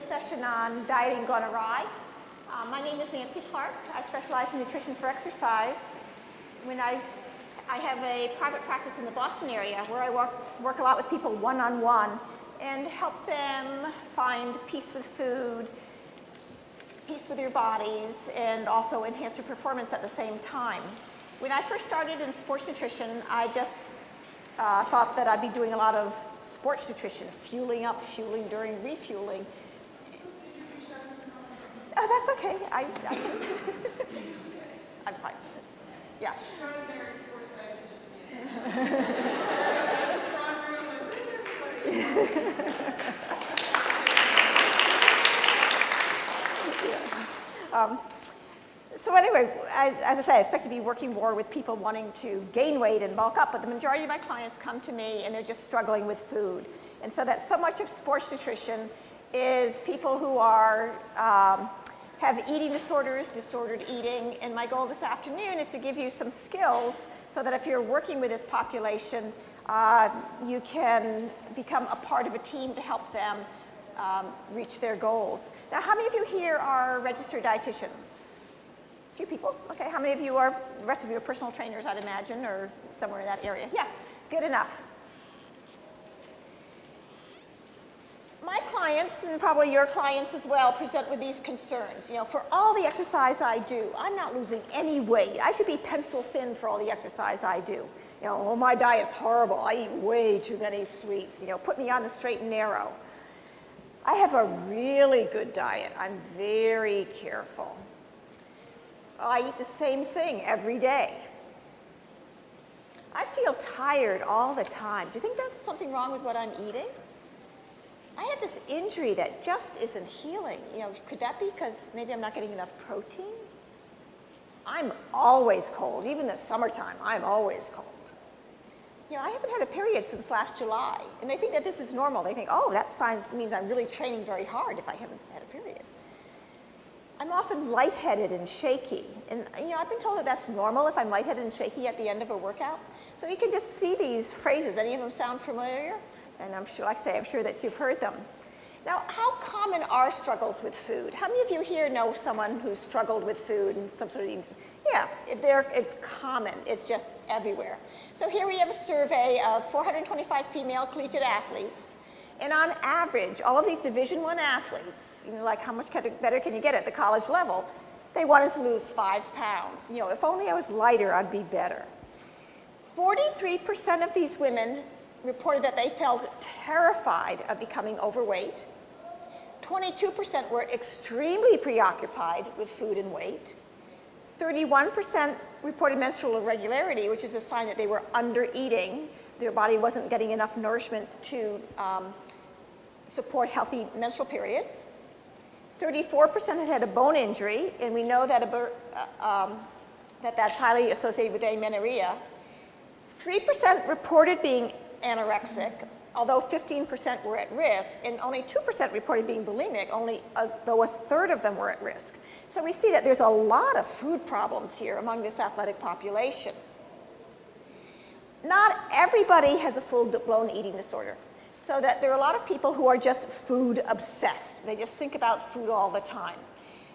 session on dieting gone awry. My name is Nancy Clark. I specialize in nutrition for exercise. I have a private practice in the Boston area where I work a lot with people one-on-one and help them find peace with food, peace with your bodies, and also enhance your performance at the same time. When I first started in sports nutrition, I just thought that I'd be doing a lot of sports nutrition, fueling up, fueling during refueling. Oh, that's okay. I can. I'm fine. Yeah. So anyway, as I say, I expect to be working more with people wanting to gain weight and bulk up, but the majority of my clients come to me and they're just struggling with food. And so that so much of sports nutrition is people who are, have eating disorders, disordered eating, and my goal this afternoon is to give you some skills so that if you're working with this population, you can become a part of a team to help them reach their goals. Now, how many of you here are registered dietitians? A few people. Okay, how many of you are, the rest of you are personal trainers, I'd imagine, or somewhere in that area? Yeah, good enough. My clients, and probably your clients as well, present with these concerns. You know, for all the exercise I do, I'm not losing any weight. I should be pencil thin for all the exercise I do. You know, oh, my diet's horrible. I eat way too many sweets. You know, put me on the straight and narrow. I have a really good diet. I'm very careful. I eat the same thing every day. I feel tired all the time. Do you think that's something wrong with what I'm eating? I have this injury that just isn't healing. You know, could that be because maybe I'm not getting enough protein? I'm always cold. Even the summertime, I'm always cold. You know, I haven't had a period since last July, and they think that this is normal. They think, oh, that means I'm really training very hard if I haven't had a period. I'm often lightheaded and shaky, and you know, I've been told that that's normal if I'm lightheaded and shaky at the end of a workout. So you can just see these phrases. Any of them sound familiar? And I'm sure, like I say, I'm sure that you've heard them. Now, how common are struggles with food? How many of you here know someone who's struggled with food and some sort of eating? Yeah, it's common. It's just everywhere. So here we have a survey of 425 female collegiate athletes. And on average, all of these Division I athletes, you know, like how much better can you get at the college level, they wanted to lose 5 pounds. You know, if only I was lighter, I'd be better. 43% of these women reported that they felt terrified of becoming overweight. 22% were extremely preoccupied with food and weight. 31% reported menstrual irregularity, which is a sign that they were under-eating. Their body wasn't getting enough nourishment to support healthy menstrual periods. 34% had had a bone injury, and we know that that's highly associated with amenorrhea. 3% reported being anorexic, although 15% were at risk, and only 2% reported being bulimic, though a third of them were at risk. So we see that there's a lot of food problems here among this athletic population. Not everybody has a full-blown eating disorder, so that there are a lot of people who are just food obsessed. They just think about food all the time.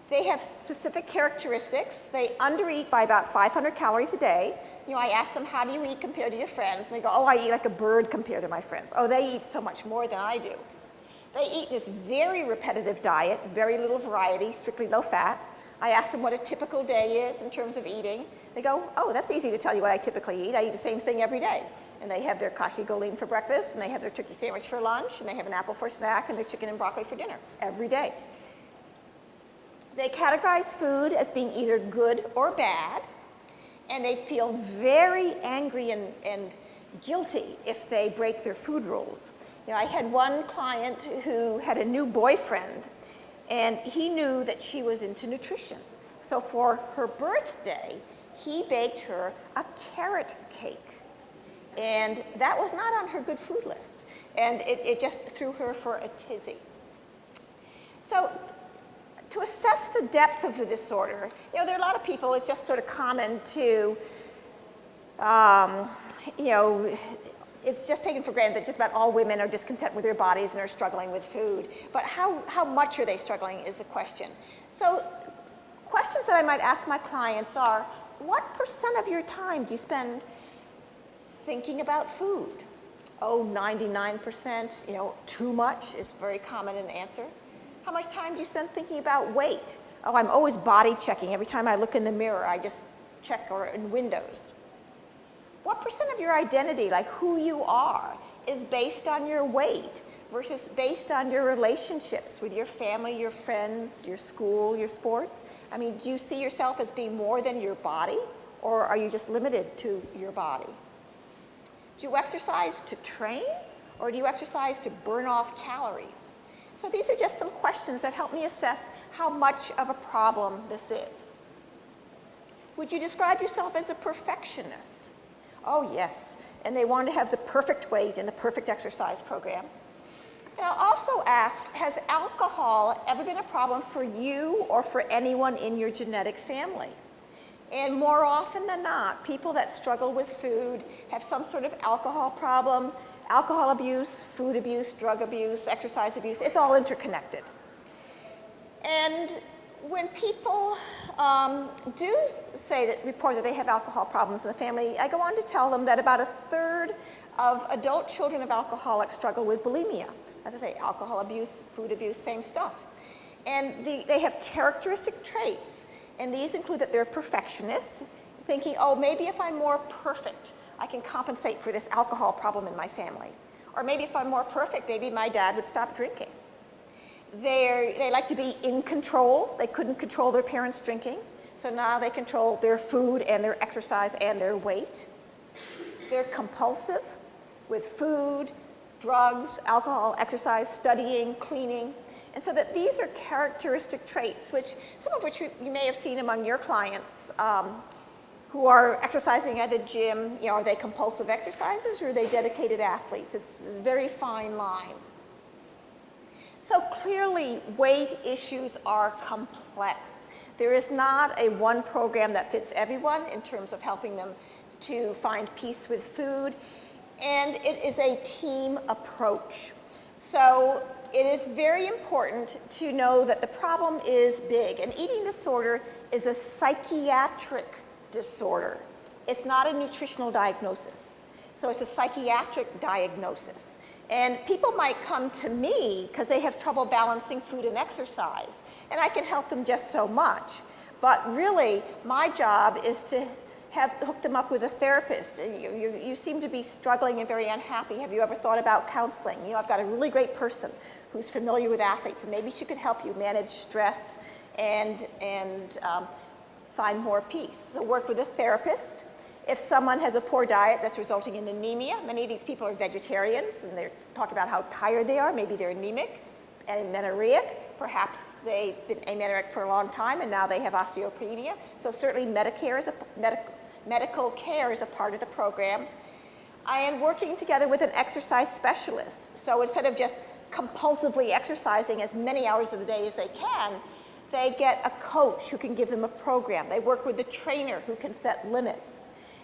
They have specific characteristics. They undereat by about 500 calories a day. You know, I ask them, how do you eat compared to your friends? And they go, oh, I eat like a bird compared to my friends. Oh, they eat so much more than I do. They eat this very repetitive diet, very little variety, strictly low fat. I ask them what a typical day is in terms of eating. They go, oh, that's easy to tell you what I typically eat. I eat the same thing every day. And they have their kashi goleen for breakfast, and they have their turkey sandwich for lunch, and they have an apple for snack, and their chicken and broccoli for dinner every day. They categorize food as being either good or bad, and they feel very angry and guilty if they break their food rules. You know, I had one client who had a new boyfriend, and he knew that she was into nutrition. So for her birthday, he baked her a carrot cake. And that was not on her good food list. And it just threw her for a tizzy. So to assess the depth of the disorder, you know, there are a lot of people, it's just sort of common to, you know, it's just taken for granted that just about all women are discontent with their bodies and are struggling with food. But how much are they struggling is the question. So questions that I might ask my clients are, what % of your time do you spend thinking about food? Oh, 99%, too much is very common an answer. How much time do you spend thinking about weight? Oh, I'm always body checking. Every time I look in the mirror, I just check, or in windows. What % of your identity, like who you are, is based on your weight versus based on your relationships with your family, your friends, your school, your sports? I mean, do you see yourself as being more than your body, or are you just limited to your body? Do you exercise to train, or do you exercise to burn off calories? So these are just some questions that help me assess how much of a problem this is. Would you describe yourself as a perfectionist? Oh, yes. And they want to have the perfect weight and the perfect exercise program. And I'll also ask, has alcohol ever been a problem for you or for anyone in your genetic family? And more often than not, people that struggle with food have some sort of alcohol problem, alcohol abuse, food abuse, drug abuse, exercise abuse. It's all interconnected. And when people do report that they have alcohol problems in the family, I go on to tell them that about 1/3 of adult children of alcoholics struggle with bulimia. As I say, alcohol abuse, food abuse, same stuff. And they have characteristic traits, and these include that they're perfectionists, thinking, oh, maybe if I'm more perfect, I can compensate for this alcohol problem in my family. Or maybe if I'm more perfect, maybe my dad would stop drinking. They like to be in control. They couldn't control their parents' drinking, so now they control their food and their exercise and their weight. They're compulsive with food, drugs, alcohol, exercise, studying, cleaning. And so that these are characteristic traits, some of which you may have seen among your clients who are exercising at the gym. Are they compulsive exercisers or are they dedicated athletes? It's a very fine line. So clearly, weight issues are complex. There is not a one program that fits everyone in terms of helping them to find peace with food, and it is a team approach. So it is very important to know that the problem is big. An eating disorder is a psychiatric disorder. It's not a nutritional diagnosis. So it's a psychiatric diagnosis. And people might come to me because they have trouble balancing food and exercise, and I can help them just so much. But really, my job is to hook them up with a therapist. You seem to be struggling and very unhappy. Have you ever thought about counseling? I've got a really great person who's familiar with athletes, and maybe she could help you manage stress and find more peace. So work with a therapist. If someone has a poor diet that's resulting in anemia, many of these people are vegetarians, and they're talking about how tired they are. Maybe they're anemic and amenorrheic. Perhaps they've been amenorrheic for a long time, and now they have osteopenia. So certainly medical care is a part of the program. I am working together with an exercise specialist. So instead of just compulsively exercising as many hours of the day as they can, they get a coach who can give them a program. They work with a trainer who can set limits.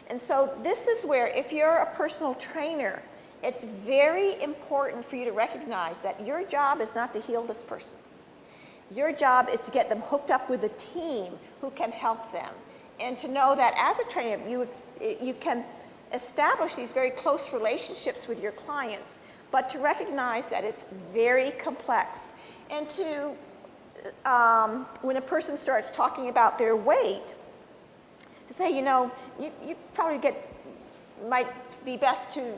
And so this is where, if you're a personal trainer, it's very important for you to recognize that your job is not to heal this person. Your job is to get them hooked up with a team who can help them. And to know that as a trainer, you can establish these very close relationships with your clients, but to recognize that it's very complex. And to, when a person starts talking about their weight, to say, you probably might be best to,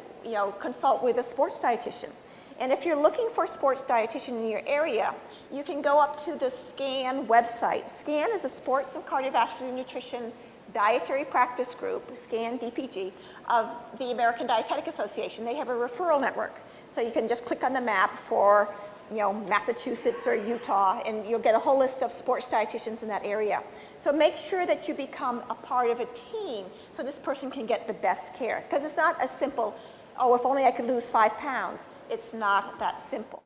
consult with a sports dietitian. And if you're looking for a sports dietitian in your area, you can go up to the SCAN website. SCAN is a sports and cardiovascular nutrition dietary practice group, SCAN DPG, of the American Dietetic Association. They have a referral network. So you can just click on the map for Massachusetts or Utah, and you'll get a whole list of sports dietitians in that area. So make sure that you become a part of a team so this person can get the best care. Because it's not as simple, oh, if only I could lose 5 pounds. It's not that simple.